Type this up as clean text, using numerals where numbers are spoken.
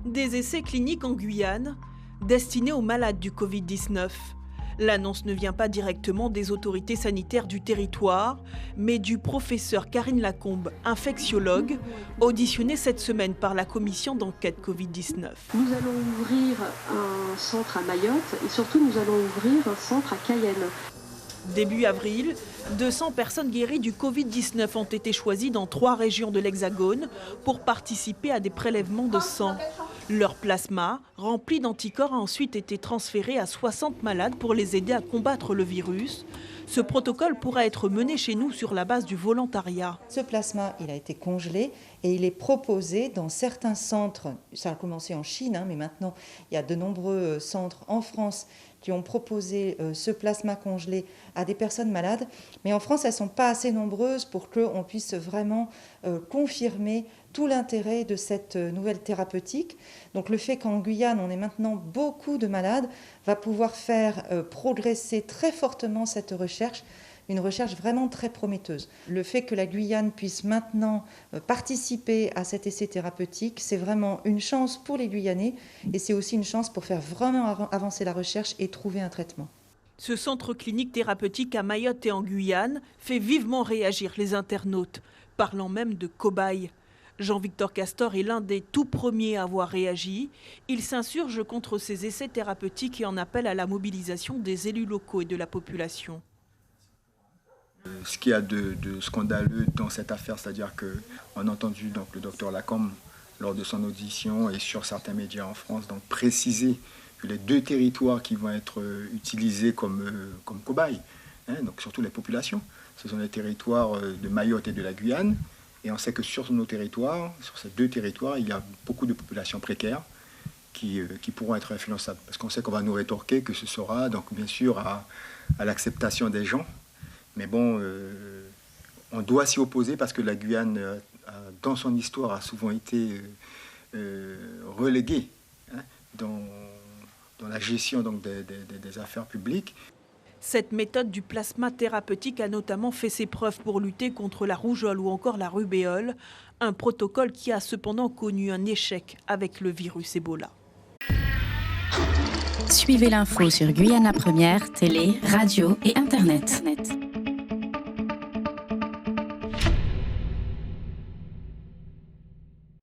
Des essais cliniques en Guyane, destinés aux malades du Covid-19. L'annonce ne vient pas directement des autorités sanitaires du territoire, mais du professeur Karine Lacombe, infectiologue, auditionné cette semaine par la commission d'enquête Covid-19. Nous allons ouvrir un centre à Mayotte et surtout nous allons ouvrir un centre à Cayenne. Début avril, 200 personnes guéries du Covid-19 ont été choisies dans 3 régions de l'Hexagone pour participer à des prélèvements de sang. Leur plasma, rempli d'anticorps, a ensuite été transféré à 60 malades pour les aider à combattre le virus. Ce protocole pourra être mené chez nous sur la base du volontariat. Ce plasma, il a été congelé et il est proposé dans certains centres. Ça a commencé en Chine, mais maintenant il y a de nombreux centres en France qui ont proposé ce plasma congelé à des personnes malades. Mais en France, elles ne sont pas assez nombreuses pour qu'on puisse vraiment confirmer tout l'intérêt de cette nouvelle thérapeutique. Donc le fait qu'en Guyane, on ait maintenant beaucoup de malades va pouvoir faire progresser très fortement cette recherche, une recherche vraiment très prometteuse. Le fait que la Guyane puisse maintenant participer à cet essai thérapeutique, c'est vraiment une chance pour les Guyanais et c'est aussi une chance pour faire vraiment avancer la recherche et trouver un traitement. Ce centre clinique thérapeutique à Mayotte et en Guyane fait vivement réagir les internautes, parlant même de cobayes. Jean-Victor Castor est l'un des tout premiers à avoir réagi. Il s'insurge contre ces essais thérapeutiques et en appelle à la mobilisation des élus locaux et de la population. Ce qu'il y a de scandaleux dans cette affaire, c'est-à-dire qu'on a entendu donc, le docteur Lacombe lors de son audition et sur certains médias en France donc, préciser que les 2 territoires qui vont être utilisés comme cobayes, donc surtout les populations, ce sont les territoires de Mayotte et de la Guyane. Et on sait que sur nos territoires, sur ces 2 territoires, il y a beaucoup de populations précaires qui pourront être influençables. Parce qu'on sait qu'on va nous rétorquer que ce sera donc bien sûr à l'acceptation des gens. Mais bon, on doit s'y opposer parce que la Guyane, dans son histoire, a souvent été reléguée dans la gestion donc, des affaires publiques. Cette méthode du plasma thérapeutique a notamment fait ses preuves pour lutter contre la rougeole ou encore la rubéole, un protocole qui a cependant connu un échec avec le virus Ebola. Suivez l'info sur Guyana Première, télé, radio et Internet.